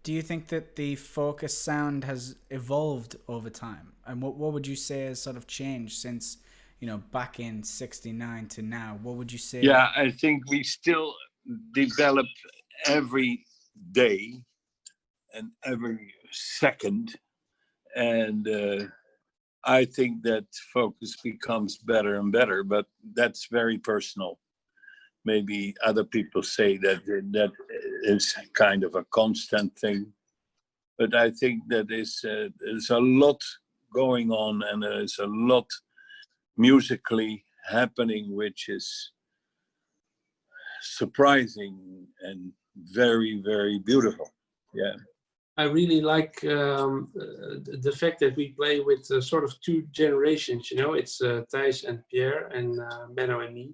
Do you think that the Focus sound has evolved over time? And what would you say has sort of changed since, back in '69 to now? What would you say? Yeah, I think we still develop every day and every second. And I think that focus becomes better and better, but that's very personal. Maybe other people say that is kind of a constant thing, but I think that there's a lot going on, and there's a lot musically happening, which is surprising and very, very beautiful. Yeah. I really like the fact that we play with sort of two generations. It's Thijs and Pierre and Menno and me.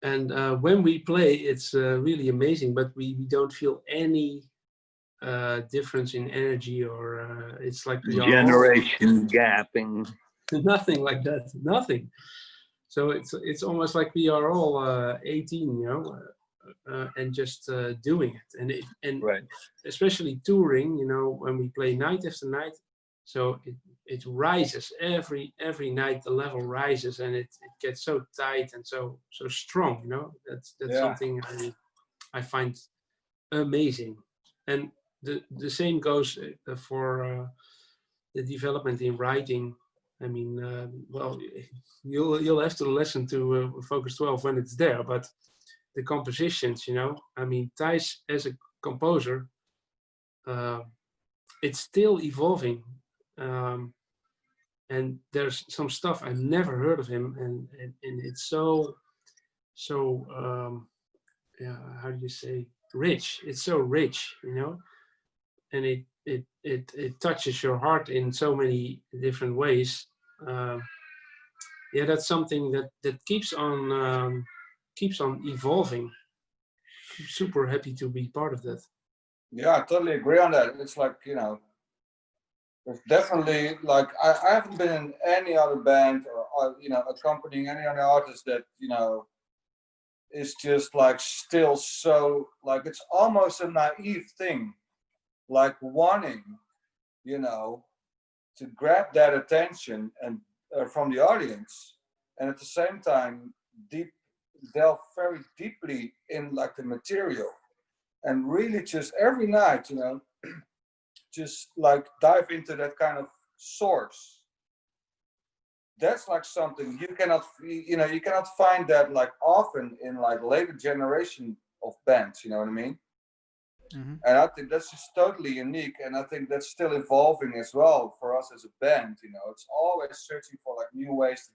And when we play, it's really amazing, but we don't feel any difference in energy, or it's like we are all Generation gapping. nothing like that, nothing. So it's almost like we are all 18, and just doing it, and Right. especially touring, when we play night after night. So it rises every night. The level rises, and it gets so tight and so strong. That's something I find amazing. And the same goes for the development in writing. I mean, well, you'll have to listen to Focus 12 when it's there, but the compositions, I mean, Thijs as a composer, it's still evolving. And there's some stuff I've never heard of him, and it's so yeah, how do you say, rich? It's so rich, and it touches your heart in so many different ways. Yeah, that's something that keeps on evolving. Super happy to be part of that. Yeah, I totally agree on that. It's like, there's definitely, like, I haven't been in any other band or accompanying any other artist that, is just like still so, like, it's almost a naive thing, like wanting, to grab that attention and from the audience, and at the same time delve very deeply in like the material, and really just every night, just like dive into that kind of source. That's like something you cannot find that like often in like later generation of bands, you know what I mean? Mm-hmm. And I think that's just totally unique, and I think that's still evolving as well for us as a band. It's always searching for like new ways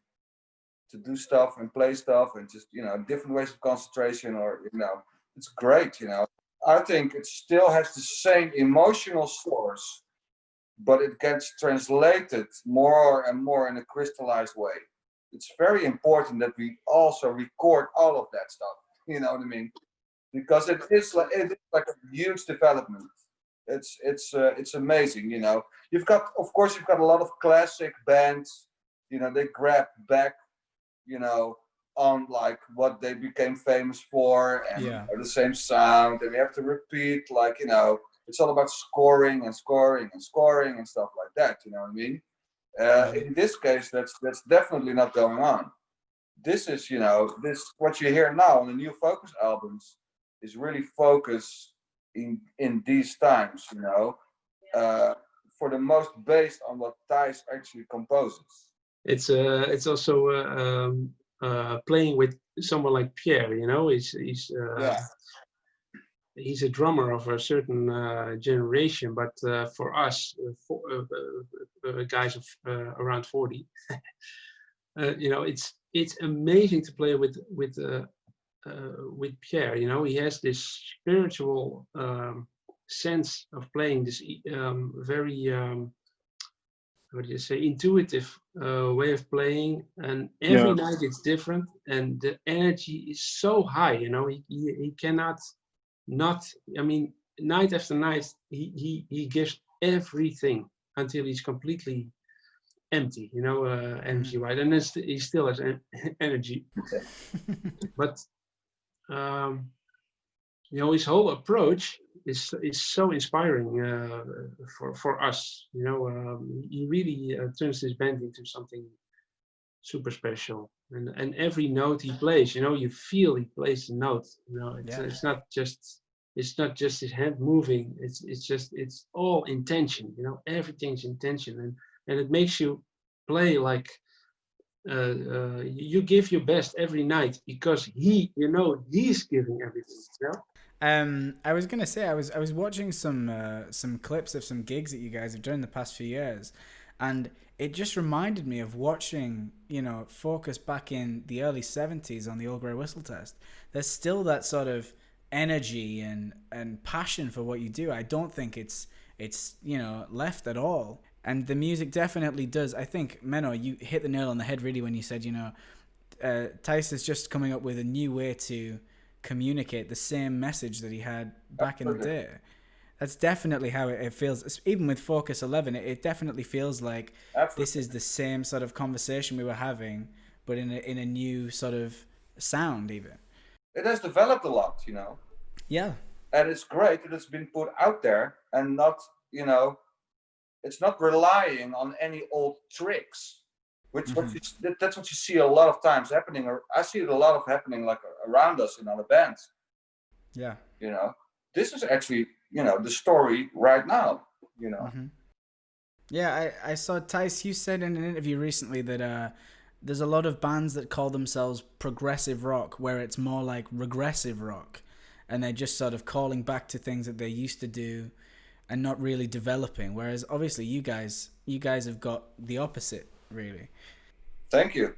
to do stuff and play stuff, and just different ways of concentration, or it's great. I think it still has the same emotional source, but it gets translated more and more in a crystallized way. It's very important that we also record all of that stuff. You know what I mean? Because it is like a huge development. It's amazing. You've got a lot of classic bands. They grab back, on like what they became famous for, and the same sound, and we have to repeat, like, it's all about scoring and scoring and scoring and stuff like that. You know what I mean? In this case, that's definitely not going on. This is, this what you hear now on the new Focus albums is really focused in these times. For the most based on what Thijs actually composes. It's also playing with someone like Pierre. He's a drummer of a certain generation, but for us, guys of around 40, it's amazing to play with Pierre. He has this spiritual sense of playing, this very what do you say, intuitive way of playing, and every night it's different, and the energy is so high. He cannot not. I mean, night after night, he gives everything until he's completely empty. Energy, right? And then he still has energy, but his whole approach is so inspiring for us. He really turns his band into something super special. And every note he plays, you feel he plays the note. Yeah. It's not just his hand moving. It's all intention. Everything's intention, and it makes you play like you give your best every night because he's giving everything. I was gonna say I was watching some clips of some gigs that you guys have done in the past few years, and it just reminded me of watching Focus back in the early '70s on the Old Grey Whistle Test. There's still that sort of energy and passion for what you do. I don't think it's left at all. And the music definitely does. I think, Menno, you hit the nail on the head really when you said, Tice is just coming up with a new way to communicate the same message that he had back in the day. That's definitely how it feels. Even with Focus 11, it definitely feels like this is the same sort of conversation we were having, but in a new sort of sound even. It has developed a lot, Yeah. And it's great that it's been put out there and not, it's not relying on any old tricks, which that's what you see a lot of times happening. Or I see it a lot of happening like around us in other bands. Yeah. This is actually the story right now. Yeah, I saw Tice. You said in an interview recently that there's a lot of bands that call themselves progressive rock, where it's more like regressive rock, and they're just sort of calling back to things that they used to do and not really developing. Whereas obviously you guys have got the opposite, really. Thank you.